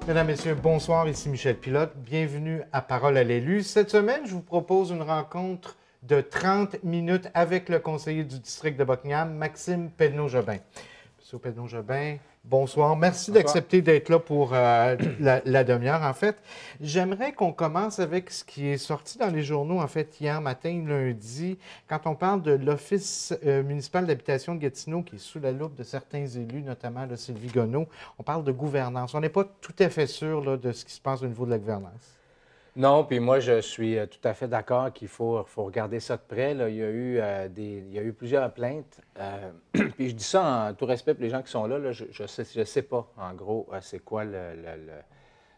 Mesdames, Messieurs, bonsoir, ici Michel Pilote. Bienvenue à Parole à l'élu. Cette semaine, je vous propose une rencontre de 30 minutes avec le conseiller du district de Buckingham, Maxime Pedneau-Jobin. Monsieur Pedneau-Jobin, bonsoir. Merci d'accepter d'être là pour la demi-heure. En fait, j'aimerais qu'on commence avec ce qui est sorti dans les journaux, en fait, hier matin, lundi, quand on parle de l'Office municipal d'habitation de Gatineau, qui est sous la loupe de certains élus, notamment de Sylvie Gonneau. On parle de gouvernance. On n'est pas tout à fait sûr là, de ce qui se passe au niveau de la gouvernance. Non, puis moi, je suis tout à fait d'accord qu'il faut regarder ça de près. Là. Il y a eu plusieurs plaintes. Puis je dis ça en tout respect pour les gens qui sont là. Je sais pas, en gros, c'est quoi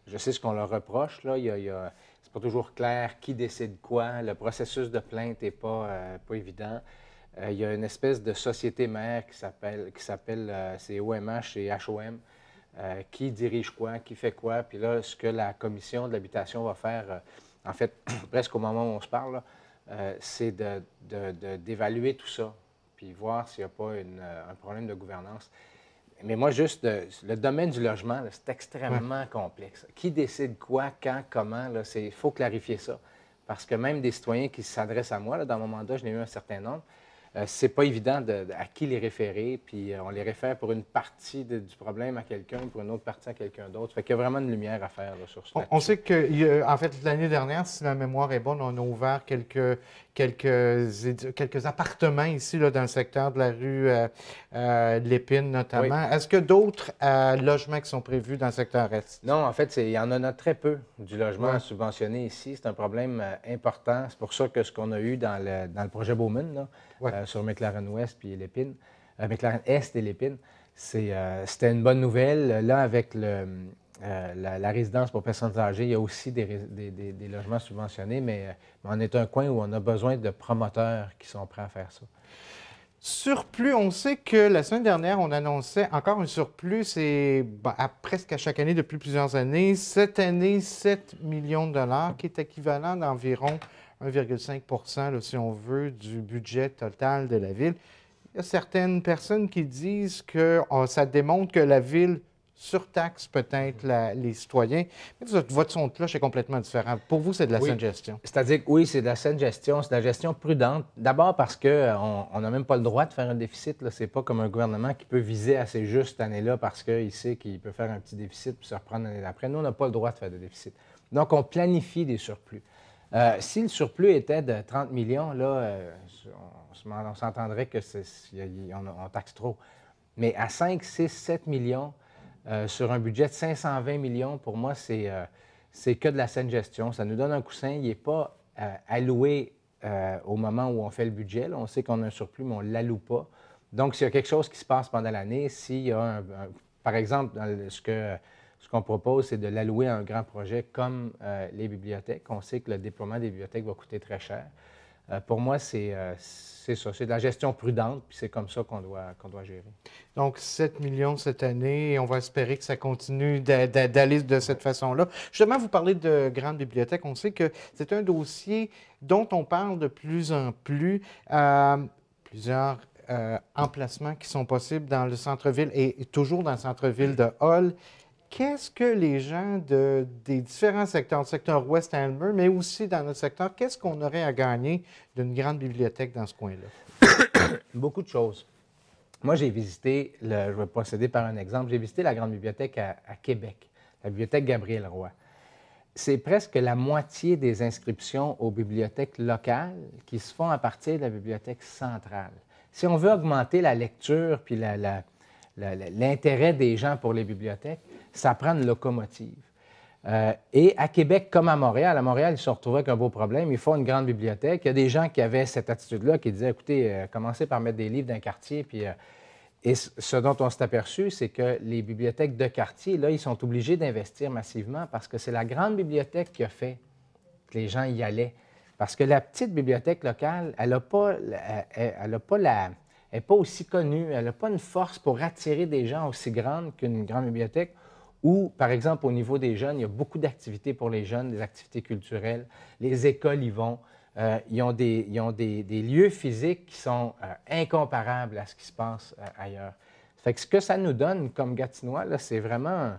Je sais ce qu'on leur reproche. Là. C'est pas toujours clair qui décide quoi. Le processus de plainte n'est pas évident. Il y a une espèce de société mère qui s'appelle c'est OMH et HOM. Qui dirige quoi, qui fait quoi. Puis là, ce que la commission de l'habitation va faire, en fait, presque au moment où on se parle, c'est d'évaluer tout ça, puis voir s'il n'y a pas un problème de gouvernance. Mais moi, juste, le domaine du logement, c'est extrêmement complexe. Qui décide quoi, quand, comment, il faut clarifier ça. Parce que même des citoyens qui s'adressent à moi, là, dans mon mandat, je n'ai eu un certain nombre, c'est pas évident à qui les référer, puis on les réfère pour une partie du problème à quelqu'un, pour une autre partie à quelqu'un d'autre. Fait qu'il y a vraiment une lumière à faire là, sur ce On sait que, en fait, l'année dernière, si ma mémoire est bonne, on a ouvert quelques appartements ici, là, dans le secteur de la rue Lépine, notamment. Oui. Est-ce que d'autres logements qui sont prévus dans le secteur Est? Non, en fait, il y en a très peu du logement subventionné ici. C'est un problème important. C'est pour ça que ce qu'on a eu dans le projet Bowman, là, sur McLaren-Ouest puis Lépine, McLaren-Est et Lépine, c'était une bonne nouvelle. Là, avec la résidence pour personnes âgées, il y a aussi des logements subventionnés, mais on est un coin où on a besoin de promoteurs qui sont prêts à faire ça. Surplus, on sait que la semaine dernière, on annonçait encore un surplus, c'est presque à chaque année depuis plusieurs années. Cette année, 7 millions de dollars, qui est équivalent d'environ 1,5 % si on veut, du budget total de la Ville. Il y a certaines personnes qui disent que ça démontre que la Ville surtaxe peut-être les citoyens. Mais votre son de cloche est complètement différent. Pour vous, c'est de la saine gestion. C'est-à-dire que oui, c'est de la saine gestion, c'est de la gestion prudente. D'abord parce qu'on n'a même pas le droit de faire un déficit. Ce n'est pas comme un gouvernement qui peut viser assez juste cette année-là parce qu'il sait qu'il peut faire un petit déficit puis se reprendre l'année d'après. Nous, on n'a pas le droit de faire de déficit. Donc, on planifie des surplus. Si le surplus était de 30 millions, là, on s'entendrait qu'on taxe trop. Mais à 5, 6, 7 millions, sur un budget de 520 millions, pour moi, c'est que de la saine gestion. Ça nous donne un coussin. Il n'est pas alloué au moment où on fait le budget. Là, on sait qu'on a un surplus, mais on ne l'alloue pas. Donc, s'il y a quelque chose qui se passe pendant l'année, s'il y a par exemple, ce qu'on propose, c'est de l'allouer à un grand projet comme les bibliothèques. On sait que le déploiement des bibliothèques va coûter très cher. Pour moi, c'est ça. C'est de la gestion prudente, puis c'est comme ça qu'on doit gérer. Donc, 7 millions cette année, et on va espérer que ça continue d'aller de cette façon-là. Justement, vous parlez de grandes bibliothèques. On sait que c'est un dossier dont on parle de plus en plus. Plusieurs emplacements qui sont possibles dans le centre-ville et toujours dans le centre-ville de Hull. Qu'est-ce que les gens des différents secteurs, le secteur ouest à Elmer, mais aussi dans notre secteur, qu'est-ce qu'on aurait à gagner d'une grande bibliothèque dans ce coin-là? Beaucoup de choses. Moi, j'ai visité, je vais procéder par un exemple, j'ai visité la grande bibliothèque à Québec, la bibliothèque Gabriel Roy. C'est presque la moitié des inscriptions aux bibliothèques locales qui se font à partir de la bibliothèque centrale. Si on veut augmenter la lecture puis l'intérêt des gens pour les bibliothèques, ça prend une locomotive. Et à Québec, comme à Montréal, ils se sont retrouvés avec un beau problème. Ils font une grande bibliothèque. Il y a des gens qui avaient cette attitude-là, qui disaient, écoutez, commencez par mettre des livres d'un quartier. Puis, et ce dont on s'est aperçu, c'est que les bibliothèques de quartier, là, ils sont obligés d'investir massivement parce que c'est la grande bibliothèque qui a fait que les gens y allaient. Parce que la petite bibliothèque locale, elle n'est pas aussi connue, elle n'a pas une force pour attirer des gens aussi grande qu'une grande bibliothèque où, par exemple, au niveau des jeunes, il y a beaucoup d'activités pour les jeunes, des activités culturelles. Les écoles y vont. Ils ont des lieux physiques qui sont incomparables à ce qui se passe ailleurs. Fait que ce que ça nous donne comme Gatinois, c'est vraiment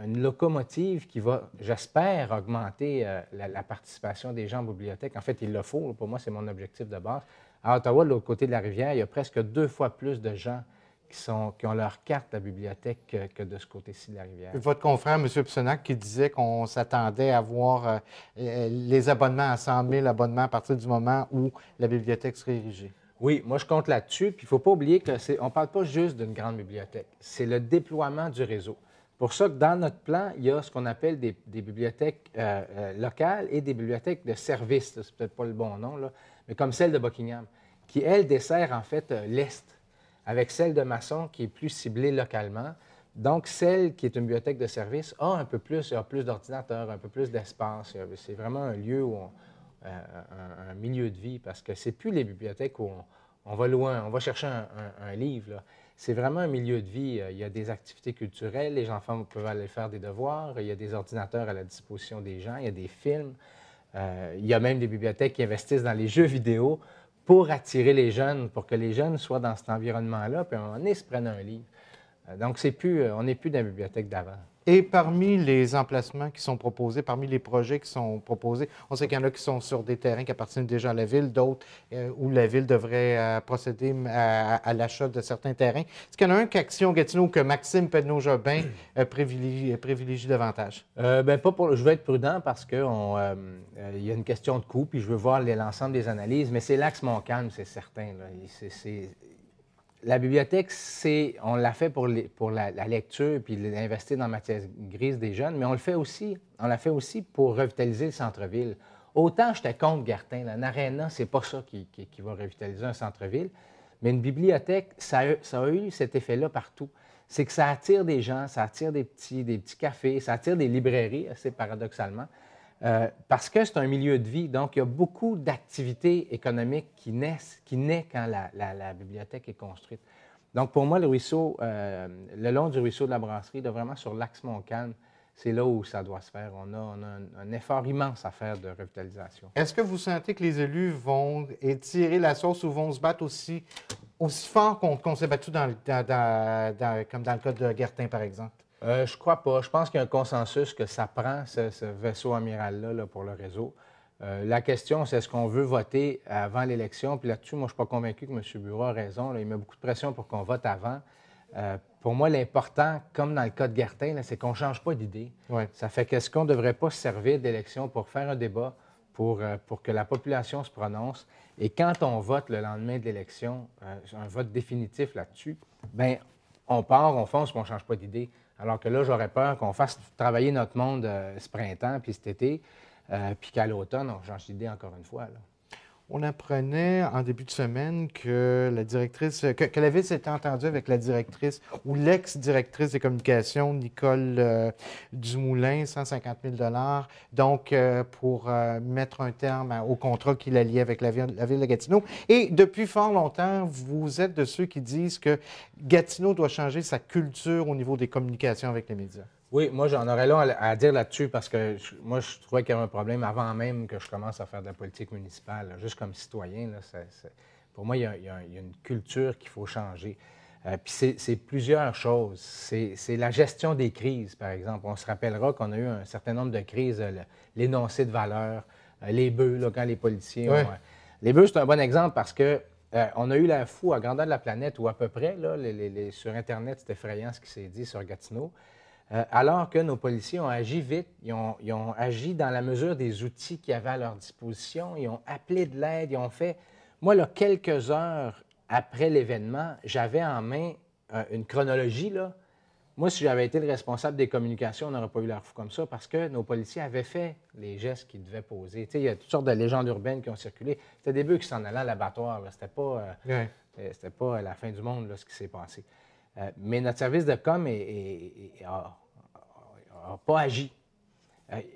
une locomotive qui va, j'espère, augmenter la participation des gens en bibliothèque. En fait, il le faut. Pour moi, c'est mon objectif de base. À Ottawa, de l'autre côté de la rivière, il y a presque 2 fois plus de gens qui ont leur carte à la bibliothèque que de ce côté-ci de la rivière. Votre confrère, M. Pissonac, qui disait qu'on s'attendait à voir les abonnements à 100 000 abonnements à partir du moment où la bibliothèque serait érigée. Oui, moi, je compte là-dessus. Puis, il ne faut pas oublier qu'on ne parle pas juste d'une grande bibliothèque. C'est le déploiement du réseau. Pour ça que dans notre plan, il y a ce qu'on appelle des bibliothèques locales et des bibliothèques de service. C'est peut-être pas le bon nom, là, mais comme celle de Buckingham, qui, elle, dessert en fait l'Est, avec celle de Masson qui est plus ciblée localement. Donc, celle qui est une bibliothèque de service a un peu plus, d'ordinateurs, un peu plus d'espace. C'est vraiment un lieu où un milieu de vie, parce que c'est plus les bibliothèques où on va loin, on va chercher un livre, là. C'est vraiment un milieu de vie. Il y a des activités culturelles, les enfants peuvent aller faire des devoirs, il y a des ordinateurs à la disposition des gens, il y a des films. Il y a même des bibliothèques qui investissent dans les jeux vidéo pour attirer les jeunes, pour que les jeunes soient dans cet environnement-là, puis à un moment donné, se prennent un livre. Donc, on n'est plus dans la bibliothèque d'avant. Et parmi les emplacements qui sont proposés, parmi les projets qui sont proposés, on sait qu'il y en a qui sont sur des terrains qui appartiennent déjà à la Ville, d'autres où la Ville devrait procéder à l'achat de certains terrains. Est-ce qu'il y en a un qu'Action Gatineau, que Maxime Pedneau-Jobin privilégie davantage? Pas pour, je veux être prudent parce qu'il y a une question de coût, puis je veux voir l'ensemble des analyses, mais c'est l'axe Montcalm, c'est certain. Là. La bibliothèque, on l'a fait pour la lecture puis l'investir dans la matière grise des jeunes, mais on l'a fait aussi pour revitaliser le centre-ville. Autant j'étais contre Gartin, un aréna, c'est pas ça qui va revitaliser un centre-ville, mais une bibliothèque, ça a eu cet effet-là partout. C'est que ça attire des gens, ça attire des petits cafés, ça attire des librairies, assez paradoxalement. Parce que c'est un milieu de vie. Donc, il y a beaucoup d'activités économiques qui naissent quand la bibliothèque est construite. Donc, pour moi, le long du ruisseau de la Brasserie, vraiment sur l'axe Montcalm, c'est là où ça doit se faire. On a un effort immense à faire de revitalisation. Est-ce que vous sentez que les élus vont étirer la sauce ou vont se battre aussi fort qu'on s'est battu comme dans le cas de Gartin, par exemple? Je crois pas. Je pense qu'il y a un consensus que ça prend, ce vaisseau amiral-là là, pour le réseau. La question, c'est est-ce qu'on veut voter avant l'élection? Puis là-dessus, moi, je ne suis pas convaincu que M. Bureau a raison. Là. Il met beaucoup de pression pour qu'on vote avant. Pour moi, l'important, comme dans le cas de Gartin, c'est qu'on ne change pas d'idée. Ouais. Ça fait qu'est-ce qu'on ne devrait pas se servir d'élection pour faire un débat, pour que la population se prononce. Et quand on vote le lendemain de l'élection, un vote définitif là-dessus, bien, on part, on fonce, puis on ne change pas d'idée. Alors que là, j'aurais peur qu'on fasse travailler notre monde ce printemps, puis cet été, puis qu'à l'automne, on change d'idée encore une fois. Là. On apprenait en début de semaine que la Ville s'était entendue avec la directrice ou l'ex-directrice des communications, Nicole Dumoulin, 150 000 donc pour mettre un terme au contrat qui la liait avec la Ville de Gatineau. Et depuis fort longtemps, vous êtes de ceux qui disent que Gatineau doit changer sa culture au niveau des communications avec les médias. Oui, moi, j'en aurais long à dire là-dessus parce que moi, je trouvais qu'il y avait un problème avant même que je commence à faire de la politique municipale, là, juste comme citoyen. Là, pour moi, il y a une culture qu'il faut changer. Puis c'est plusieurs choses. C'est la gestion des crises, par exemple. On se rappellera qu'on a eu un certain nombre de crises, l'énoncé de valeur, les bœufs, là, quand les policiers ouais. Les bœufs, c'est un bon exemple parce que on a eu la foule à grandeur de la planète, ou à peu près, là, sur Internet, c'est effrayant ce qui s'est dit sur Gatineau. Alors que nos policiers ont agi vite, ils ont agi dans la mesure des outils qu'ils avaient à leur disposition, ils ont appelé de l'aide, ils ont fait... Moi, là, quelques heures après l'événement, j'avais en main une chronologie, là. Moi, si j'avais été le responsable des communications, on n'aurait pas eu l'air fou comme ça parce que nos policiers avaient fait les gestes qu'ils devaient poser. Tu sais, il y a toutes sortes de légendes urbaines qui ont circulé. C'était des bœufs qui s'en allaient à l'abattoir, là. C'était pas la fin du monde, là, ce qui s'est passé. Mais notre service de com n'a pas agi.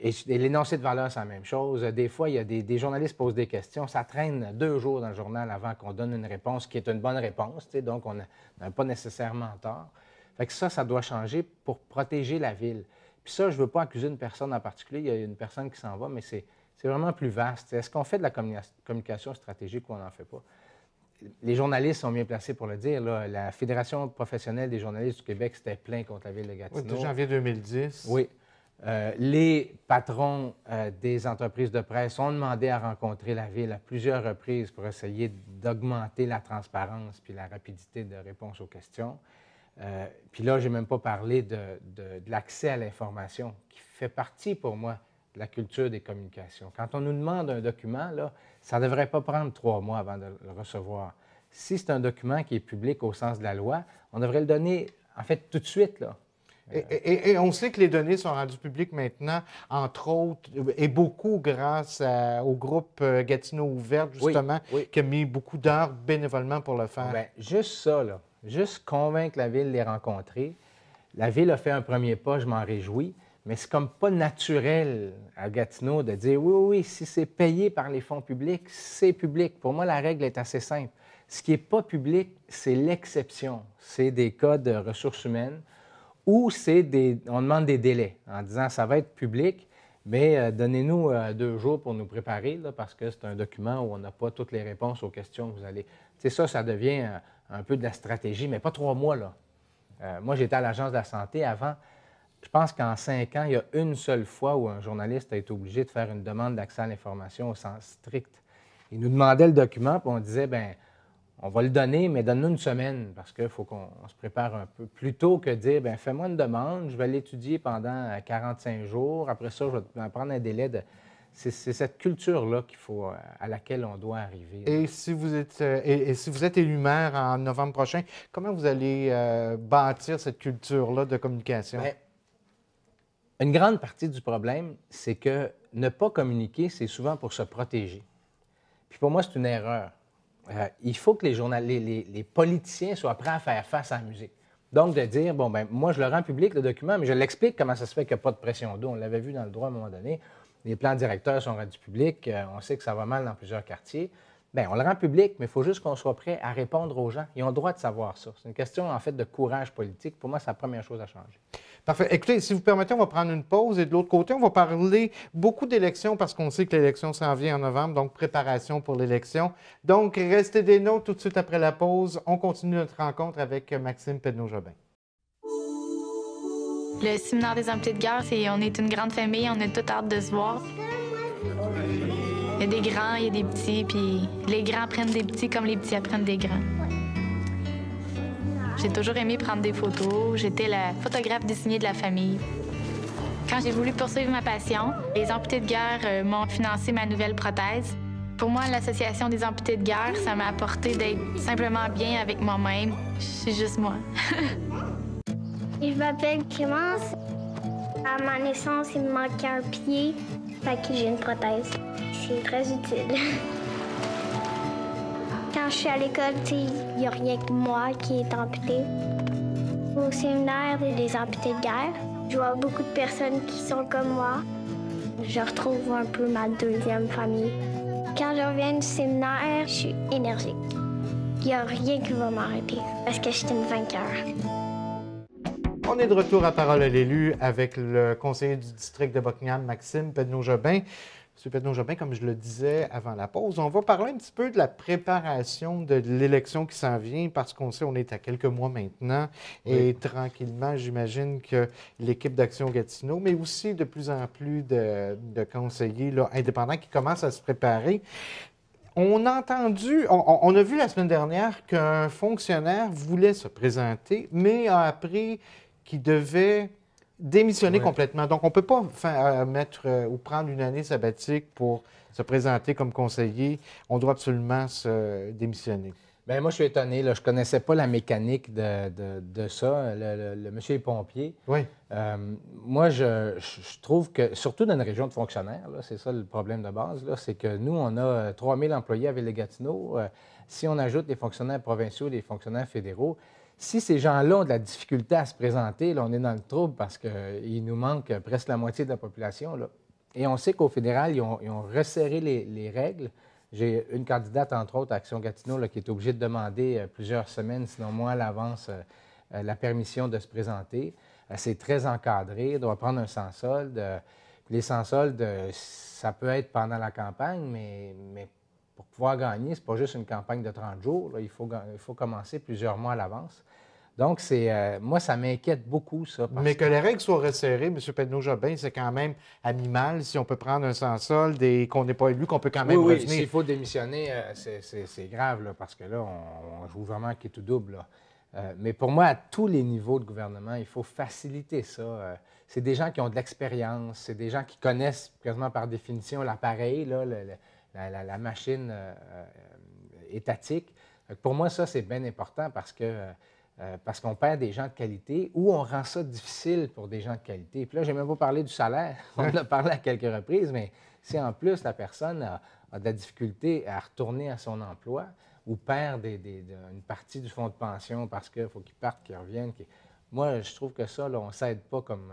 Et l'énoncé de valeur, c'est la même chose. Des fois, il y a des journalistes posent des questions. Ça traîne 2 jours dans le journal avant qu'on donne une réponse qui est une bonne réponse. Donc, on n'a pas nécessairement tort. Fait que ça doit changer pour protéger la ville. Puis ça, je ne veux pas accuser une personne en particulier. Il y a une personne qui s'en va, mais c'est vraiment plus vaste. Est-ce qu'on fait de la communication stratégique ou on n'en fait pas? les journalistes sont bien placés pour le dire. Là. La Fédération professionnelle des journalistes du Québec s'était plaint contre la Ville de Gatineau. Oui, de janvier 2010. Oui. Les patrons des entreprises de presse ont demandé à rencontrer la Ville à plusieurs reprises pour essayer d'augmenter la transparence puis la rapidité de réponse aux questions. Puis là, je n'ai même pas parlé de l'accès à l'information, qui fait partie pour moi de la culture des communications. Quand on nous demande un document, là, ça ne devrait pas prendre 3 mois avant de le recevoir. Si c'est un document qui est public au sens de la loi, on devrait le donner, en fait, tout de suite, là. Et on sait que les données sont rendues publiques maintenant, entre autres, et beaucoup grâce au groupe Gatineau Ouverte, justement, qui a mis beaucoup d'heures bénévolement pour le faire. Bien, juste ça, là, juste convaincre la Ville de les rencontrer. La Ville a fait un premier pas, je m'en réjouis, mais c'est comme pas naturel à Gatineau de dire oui, si c'est payé par les fonds publics, c'est public. Pour moi, la règle est assez simple. Ce qui n'est pas public, c'est l'exception. C'est des cas de ressources humaines ou on demande des délais en disant ça va être public, mais donnez-nous 2 jours pour nous préparer là, parce que c'est un document où on n'a pas toutes les réponses aux questions que vous allez. Tu sais, ça devient un peu de la stratégie, mais pas 3 mois. Là. Moi, j'étais à l'Agence de la santé avant. Je pense qu'en 5 ans, il y a une seule fois où un journaliste a été obligé de faire une demande d'accès à l'information au sens strict. Il nous demandait le document, puis on disait, bien, on va le donner, mais donne-nous une semaine, parce qu'il faut qu'on se prépare un peu. Plutôt que de dire, bien, fais-moi une demande, je vais l'étudier pendant 45 jours, après ça, je vais prendre un délai de... C'est cette culture-là à laquelle on doit arriver. Et si vous êtes élu maire en novembre prochain, comment vous allez bâtir cette culture-là de communication? Bien, une grande partie du problème, c'est que ne pas communiquer, c'est souvent pour se protéger. Puis pour moi, c'est une erreur. Il faut que les politiciens soient prêts à faire face à la musique. Donc, de dire, bon, ben moi, je le rends public, le document, mais je l'explique comment ça se fait qu'il n'y a pas de pression d'eau. On l'avait vu dans le droit à un moment donné. Les plans directeurs sont rendus publics. On sait que ça va mal dans plusieurs quartiers. Bien, on le rend public, mais il faut juste qu'on soit prêt à répondre aux gens. Ils ont le droit de savoir ça. C'est une question, en fait, de courage politique. Pour moi, c'est la première chose à changer. Parfait. Écoutez, si vous permettez, on va prendre une pause et de l'autre côté, on va parler beaucoup d'élections parce qu'on sait que l'élection s'en vient en novembre, donc préparation pour l'élection. Donc, restez des nôtres tout de suite après la pause. On continue notre rencontre avec Maxime Pedneau-Jobin. Le séminaire des amputés de guerre, on est une grande famille, on a toute hâte de se voir. Il y a des grands, il y a des petits, puis les grands prennent des petits comme les petits apprennent des grands. J'ai toujours aimé prendre des photos. J'étais la photographe désignée de la famille. Quand j'ai voulu poursuivre ma passion, les amputés de guerre m'ont financé ma nouvelle prothèse. Pour moi, l'Association des amputés de guerre, ça m'a apporté d'être simplement bien avec moi-même. Je suis juste moi. Je m'appelle Clémence. À ma naissance, il me manquait un pied, fait que j'ai une prothèse. C'est très utile. Quand je suis à l'école, il n'y a rien que moi qui est amputé. Au séminaire des amputés de guerre, je vois beaucoup de personnes qui sont comme moi. Je retrouve un peu ma deuxième famille. Quand je reviens du séminaire, je suis énergique. Il n'y a rien qui va m'arrêter parce que je suis une vainqueur. On est de retour à Parole à l'élu avec le conseiller du district de Buckingham, Maxime Pedneau-Jobin. M. Pedneau-Jobin, comme je le disais avant la pause, on va parler un petit peu de la préparation de l'élection qui s'en vient parce qu'on sait qu'on est à quelques mois maintenant et tranquillement, j'imagine que l'équipe d'Action Gatineau, mais aussi de plus en plus de conseillers là, indépendants qui commencent à se préparer. On a entendu, on a vu la semaine dernière qu'un fonctionnaire voulait se présenter, mais a appris qu'il devait démissionner complètement. Donc, on ne peut pas mettre ou prendre une année sabbatique pour se présenter comme conseiller. On doit absolument se démissionner. Bien, moi, je suis étonné. Là. Je ne connaissais pas la mécanique de ça. Le monsieur est pompier. Oui. Moi, je trouve que, surtout dans une région de fonctionnaires, c'est ça le problème de base, c'est que nous, on a 3000 employés à Ville-de-Gatineau. Si on ajoute les fonctionnaires provinciaux et les fonctionnaires fédéraux, si ces gens-là ont de la difficulté à se présenter, là, on est dans le trouble parce qu'il nous manque presque la moitié de la population. Là. Et on sait qu'au fédéral, ils ont resserré les règles. J'ai une candidate, entre autres, à Action Gatineau, là, qui est obligée de demander plusieurs semaines, sinon mois à l'avance, la permission de se présenter. C'est très encadré, doit prendre un sans-solde. Les sans-soldes, ça peut être pendant la campagne, mais pour pouvoir gagner, ce n'est pas juste une campagne de 30 jours. Là, il faut commencer plusieurs mois à l'avance. Donc, moi, ça m'inquiète beaucoup, ça. Mais que les règles soient resserrées, M. Pedneau-Jobin, c'est quand même à mi-mal si on peut prendre un sans-solde et qu'on n'est pas élu, qu'on peut quand même oui, revenir. S'il faut démissionner, c'est grave, là, parce que là, on joue vraiment qui est tout double. Là. Mais pour moi, à tous les niveaux de gouvernement, il faut faciliter ça. C'est des gens qui ont de l'expérience, c'est des gens qui connaissent quasiment par définition l'appareil, là, la machine étatique. Pour moi, ça, c'est bien important parce qu'on perd des gens de qualité ou on rend ça difficile pour des gens de qualité. Puis là, je n'ai même pas parlé du salaire. On en a parlé à quelques reprises, mais si en plus la personne a de la difficulté à retourner à son emploi ou perd une partie du fonds de pension parce qu'il faut qu'il parte, qu'il revienne, moi, je trouve que ça, là, on ne s'aide pas comme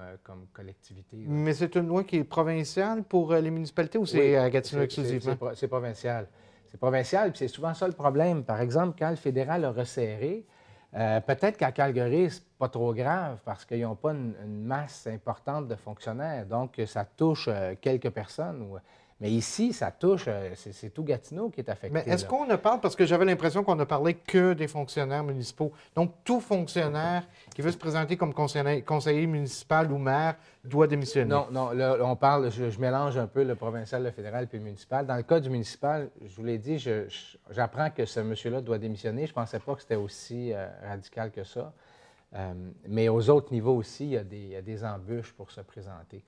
collectivité. Là. Mais c'est une loi qui est provinciale pour les municipalités ou c'est à Gatineau exclusivement? C'est provincial. C'est provincial, puis c'est souvent ça le problème. Par exemple, quand le fédéral a resserré, peut-être qu'à Calgary, c'est pas trop grave parce qu'ils n'ont pas une masse importante de fonctionnaires. Donc, ça touche quelques personnes. Mais ici, ça touche, c'est tout Gatineau qui est affecté. Mais est-ce qu'on ne parle, parce que j'avais l'impression qu'on ne parlait que des fonctionnaires municipaux. Donc, tout fonctionnaire qui veut se présenter comme conseiller municipal ou maire doit démissionner. Non, là, on parle, je mélange un peu le provincial, le fédéral puis le municipal. Dans le cas du municipal, je vous l'ai dit, j'apprends que ce monsieur-là doit démissionner. Je ne pensais pas que c'était aussi radical que ça. Mais aux autres niveaux aussi, il y a des embûches pour se présenter.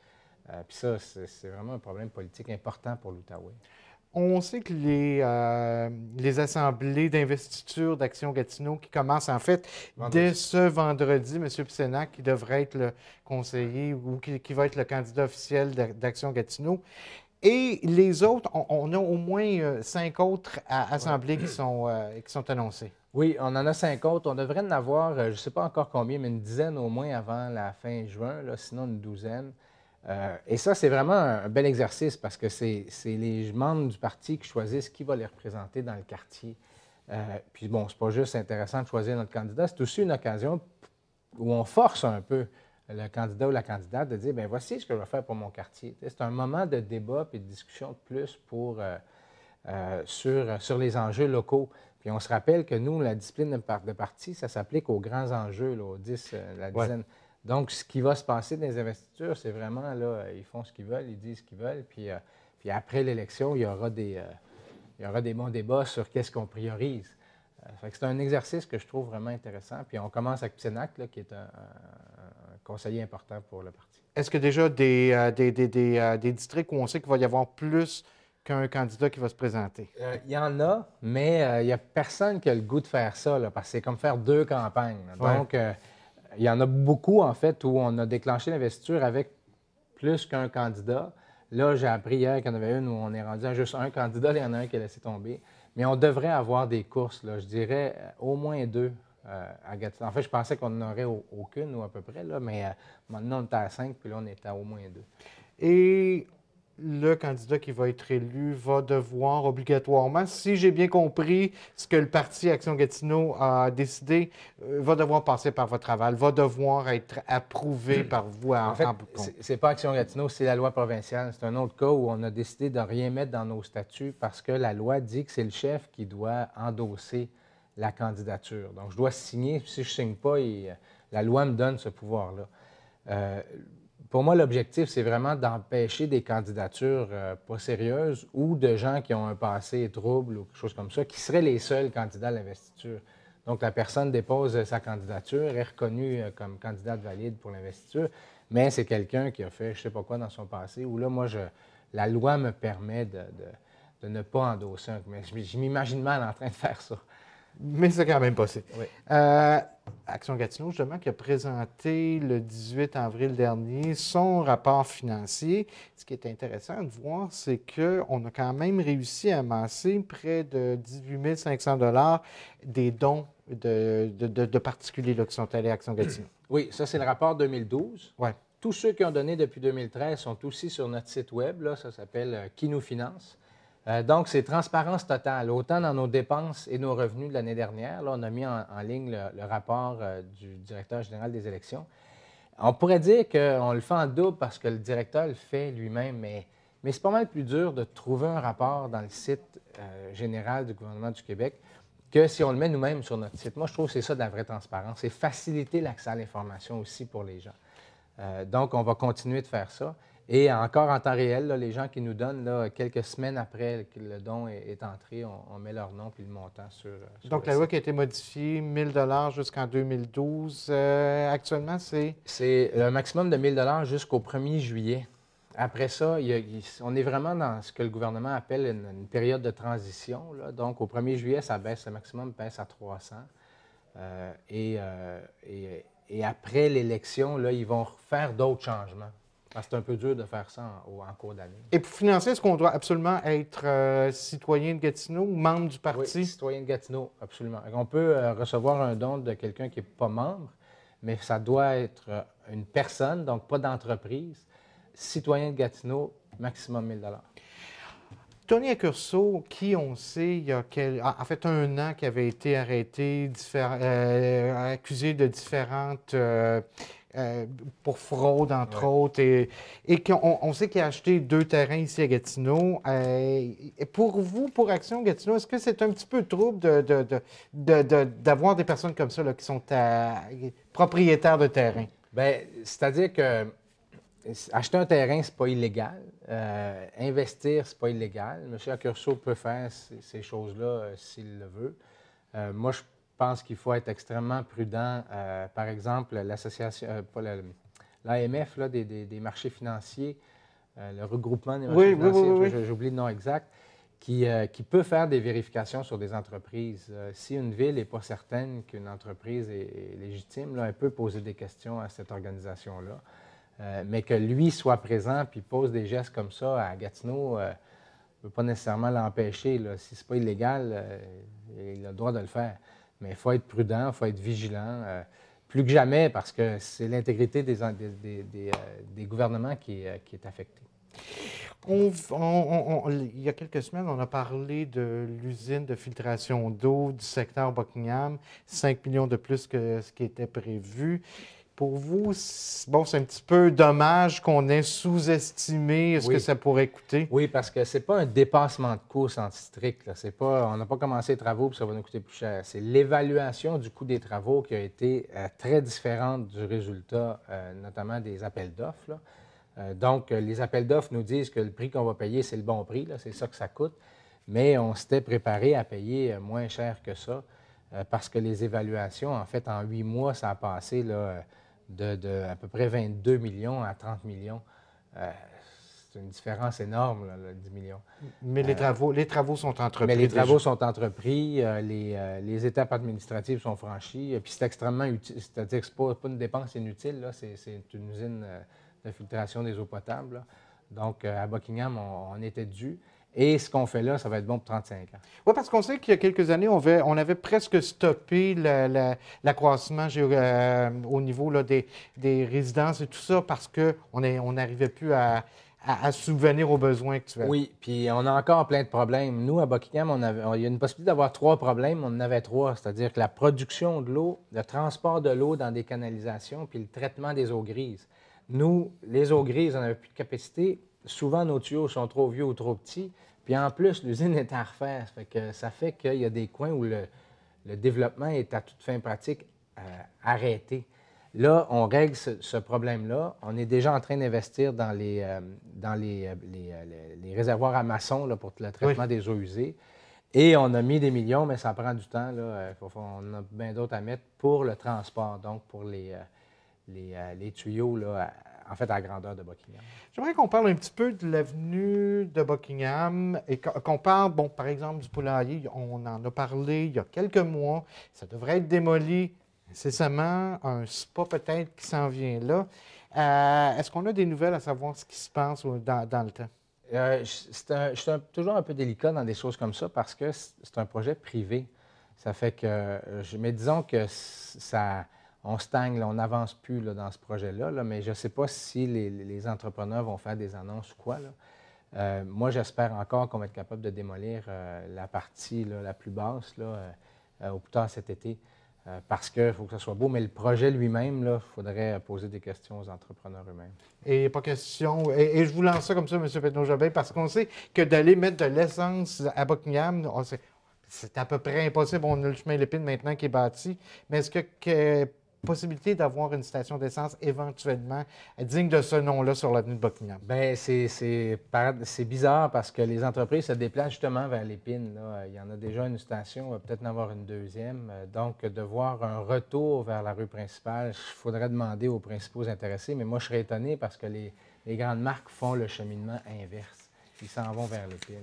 Puis ça, c'est vraiment un problème politique important pour l'Outaouais. On sait que les assemblées d'investiture d'Action Gatineau qui commencent en fait dès ce vendredi, M. Pissenac, qui devrait être le conseiller ou qui va être le candidat officiel d'Action Gatineau. Et les autres, on a au moins 5 autres assemblées qui sont annoncées. Oui, on en a 5 autres. On devrait en avoir, je ne sais pas encore combien, mais une dizaine au moins avant la fin juin, là, sinon une douzaine. Et ça, c'est vraiment un bel exercice parce que c'est les membres du parti qui choisissent qui va les représenter dans le quartier. Puis bon, c'est pas juste intéressant de choisir notre candidat, c'est aussi une occasion où on force un peu le candidat ou la candidate de dire, bien, voici ce que je vais faire pour mon quartier. C'est un moment de débat et de discussion de plus sur les enjeux locaux. Puis on se rappelle que nous, la discipline de parti, ça s'applique aux grands enjeux, là, aux 10, la dizaine. Ouais. Donc, ce qui va se passer dans les investitures, c'est vraiment, là, ils font ce qu'ils veulent, ils disent ce qu'ils veulent, puis après l'élection, il y aura des bons débats sur qu'est-ce qu'on priorise. C'est un exercice que je trouve vraiment intéressant. Puis on commence avec Pissenac, là, qui est un conseiller important pour le parti. Est-ce qu'il y a déjà des districts où on sait qu'il va y avoir plus qu'un candidat qui va se présenter? Il y en a, mais il n'y a personne qui a le goût de faire ça, là, parce que c'est comme faire 2 campagnes. Ouais. Donc, il y en a beaucoup, en fait, où on a déclenché l'investiture avec plus qu'un candidat. Là, j'ai appris hier qu'il y en avait une où on est rendu à juste un candidat, il y en a un qui a laissé tomber. Mais on devrait avoir des courses, là, je dirais au moins 2 à Gatineau. En fait, je pensais qu'on n'en aurait aucune ou à peu près, là, mais maintenant, on était à 5, puis là, on est à au moins 2. Et le candidat qui va être élu va devoir obligatoirement, si j'ai bien compris ce que le parti Action Gatineau a décidé, va devoir passer par votre aval, va devoir être approuvé par vous en fait, bout de compte. C'est pas Action Gatineau, c'est la loi provinciale. C'est un autre cas où on a décidé de ne rien mettre dans nos statuts parce que la loi dit que c'est le chef qui doit endosser la candidature. Donc, je dois signer. Si je ne signe pas, la loi me donne ce pouvoir-là. Pour moi, l'objectif, c'est vraiment d'empêcher des candidatures pas sérieuses ou de gens qui ont un passé trouble ou quelque chose comme ça, qui seraient les seuls candidats à l'investiture. Donc, la personne dépose sa candidature, est reconnue comme candidate valide pour l'investiture, mais c'est quelqu'un qui a fait je ne sais pas quoi dans son passé, où là, moi, la loi me permet de ne pas endosser mais je m'imagine mal en train de faire ça. Mais c'est quand même possible. Oui. Action Gatineau, justement, qui a présenté le 18 avril dernier son rapport financier. Ce qui est intéressant de voir, c'est qu'on a quand même réussi à amasser près de 18 500 $ des dons de particuliers là, qui sont allés à Action Gatineau. Oui, ça, c'est le rapport 2012. Ouais. Tous ceux qui ont donné depuis 2013 sont aussi sur notre site web. Là, ça s'appelle Qui nous finance. Donc, c'est transparence totale, autant dans nos dépenses et nos revenus de l'année dernière. Là, on a mis en ligne le rapport du directeur général des élections. On pourrait dire qu'on le fait en double parce que le directeur le fait lui-même, mais Mais c'est pas mal plus dur de trouver un rapport dans le site général du gouvernement du Québec que si on le met nous-mêmes sur notre site. Moi, je trouve que c'est ça de la vraie transparence. C'est faciliter l'accès à l'information aussi pour les gens. Donc, on va continuer de faire ça. Et encore en temps réel, là, les gens qui nous donnent, là, quelques semaines après que le don est entré, on met leur nom puis le montant sur Donc, la loi qui a été modifiée, 1 000 jusqu'en 2012, actuellement, c'est? C'est un maximum de 1 000 jusqu'au 1er juillet. Après ça, on est vraiment dans ce que le gouvernement appelle une période de transition. Là. Donc, au 1er juillet, ça baisse, le maximum baisse à 300. Et après l'élection, là, ils vont faire d'autres changements. Parce que c'est un peu dur de faire ça en cours d'année. Et pour financer, est-ce qu'on doit absolument être citoyen de Gatineau ou membre du parti? Oui, citoyen de Gatineau, absolument. On peut recevoir un don de quelqu'un qui n'est pas membre, mais ça doit être une personne, donc pas d'entreprise. Citoyen de Gatineau, maximum 1 000 Tony Accurso, qui on sait, il y a en fait 1 an, qui avait été arrêté, accusé de différentes... pour fraude, entre autres, et qu'on sait qu'il a acheté 2 terrains ici à Gatineau. Et pour vous, pour Action Gatineau, est-ce que c'est un petit peu trouble d'avoir des personnes comme ça là, qui sont propriétaires de terrains? Bien, c'est-à-dire que acheter un terrain, c'est pas illégal. Investir, c'est pas illégal. M. Accurso peut faire ces choses-là s'il le veut. Moi, je pense qu'il faut être extrêmement prudent. Par exemple, l'association, l'AMF des marchés financiers, le regroupement des marchés financiers, j'oublie le nom exact, qui peut faire des vérifications sur des entreprises. Si une ville n'est pas certaine qu'une entreprise est légitime, là, elle peut poser des questions à cette organisation-là. Mais que lui soit présent puis pose des gestes comme ça à Gatineau ne peut pas nécessairement l'empêcher. Si ce n'est pas illégal, il a le droit de le faire. Mais il faut être prudent, il faut être vigilant, plus que jamais, parce que c'est l'intégrité des gouvernements qui est affectée. Il y a quelques semaines, on a parlé de l'usine de filtration d'eau du secteur Buckingham, 5 millions de plus que ce qui était prévu. Pour vous, bon, c'est un petit peu dommage qu'on ait sous-estimé ce que ça pourrait coûter. Oui, parce que ce n'est pas un dépassement de coût strict. On n'a pas commencé les travaux puis ça va nous coûter plus cher. C'est l'évaluation du coût des travaux qui a été très différente du résultat, notamment des appels d'offres. Donc, les appels d'offres nous disent que le prix qu'on va payer, c'est le bon prix, c'est ça que ça coûte. Mais on s'était préparé à payer moins cher que ça parce que les évaluations, en fait, en 8 mois, ça a passé là, de à peu près 22 millions à 30 millions. C'est une différence énorme, là, 10 millions. Mais les travaux sont entrepris. Mais les travaux sont entrepris, les étapes administratives sont franchies, puis c'est extrêmement utile. C'est-à-dire que ce n'est pas une dépense inutile, c'est une usine de filtration des eaux potables. Là. Donc, à Buckingham, on était dû. Et ce qu'on fait là, ça va être bon pour 35 ans. Oui, parce qu'on sait qu'il y a quelques années, on avait presque stoppé l'accroissement au niveau là, des résidences et tout ça parce qu'on n'arrivait plus à subvenir aux besoins actuels. Oui, puis on a encore plein de problèmes. Nous, à Buckingham, il y a une possibilité d'avoir 3 problèmes. On en avait 3, c'est-à-dire que la production de l'eau, le transport de l'eau dans des canalisations, puis le traitement des eaux grises. Nous, les eaux grises, on n'avait plus de capacité. Souvent, nos tuyaux sont trop vieux ou trop petits. Puis en plus, l'usine est à refaire. Ça fait qu'il y a des coins où le développement est à toute fin pratique arrêté. Là, on règle ce problème-là. On est déjà en train d'investir dans les réservoirs à maçons là, pour le traitement des eaux usées. Et on a mis des millions, mais ça prend du temps. Là. On a bien d'autres à mettre pour le transport, donc pour les tuyaux là, en fait, à la grandeur de Buckingham. J'aimerais qu'on parle un petit peu de l'avenue de Buckingham et qu'on parle, bon, par exemple, du poulailler. On en a parlé il y a quelques mois. Ça devrait être démoli incessamment. Un spa peut-être qui s'en vient là. Est-ce qu'on a des nouvelles à savoir ce qui se passe dans le temps? Je suis toujours un peu délicat dans des choses comme ça parce que c'est un projet privé. Ça fait que, mais disons que on stagne, là, on n'avance plus là, dans ce projet-là, là, mais je ne sais pas si les entrepreneurs vont faire des annonces ou quoi. Là. Moi, j'espère encore qu'on va être capable de démolir la partie là, la plus basse là, au plus tard cet été. parce qu'il faut que ce soit beau, mais le projet lui-même, il faudrait poser des questions aux entrepreneurs eux-mêmes. Et pas question. Et je vous lance ça comme ça, M. Pedneau-Jobin, parce qu'on sait que d'aller mettre de l'essence à Buckingham, c'est à peu près impossible. On a le chemin Lépine maintenant qui est bâti. Mais est-ce que possibilité d'avoir une station d'essence éventuellement digne de ce nom-là sur l'avenue de Buckingham? Bien, c'est bizarre parce que les entreprises se déplacent justement vers Lépine. Là. Il y en a déjà une station, on va peut-être en avoir une deuxième. Donc, de voir un retour vers la rue principale, il faudrait demander aux principaux intéressés. Mais moi, je serais étonné parce que les grandes marques font le cheminement inverse. Ils s'en vont vers Lépine.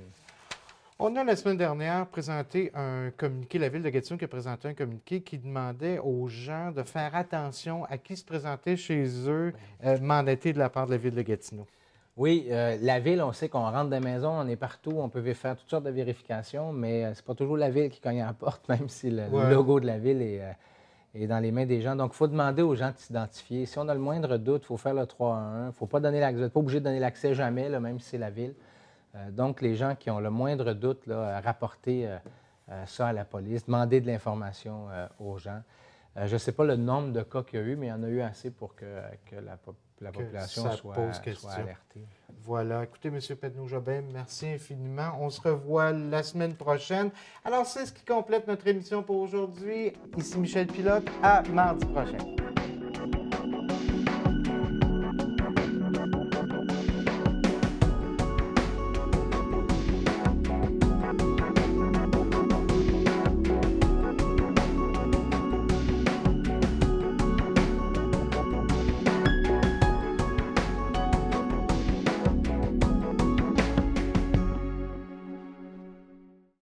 On a la semaine dernière présenté un communiqué, la Ville de Gatineau qui a présenté un communiqué qui demandait aux gens de faire attention à qui se présentait chez eux, mandaté de la part de la Ville de Gatineau. Oui, la Ville, on sait qu'on rentre des maisons, on est partout, on peut faire toutes sortes de vérifications, mais c'est pas toujours la Ville qui cogne à la porte, même si le logo de la Ville est dans les mains des gens. Donc, il faut demander aux gens de s'identifier. Si on a le moindre doute, il faut faire le 3 à 1. Il ne faut pas donner l'accès. Vous n'êtes pas obligé de donner l'accès jamais, là, même si c'est la Ville. Donc, les gens qui ont le moindre doute, là, rapporter ça à la police, demander de l'information aux gens. Je ne sais pas le nombre de cas qu'il y a eu, mais il y en a eu assez pour que la population soit alertée. Voilà. Écoutez, M. Pedneau-Jobin, merci infiniment. On se revoit la semaine prochaine. Alors, c'est ce qui complète notre émission pour aujourd'hui. Ici Michel Pilote. À mardi prochain.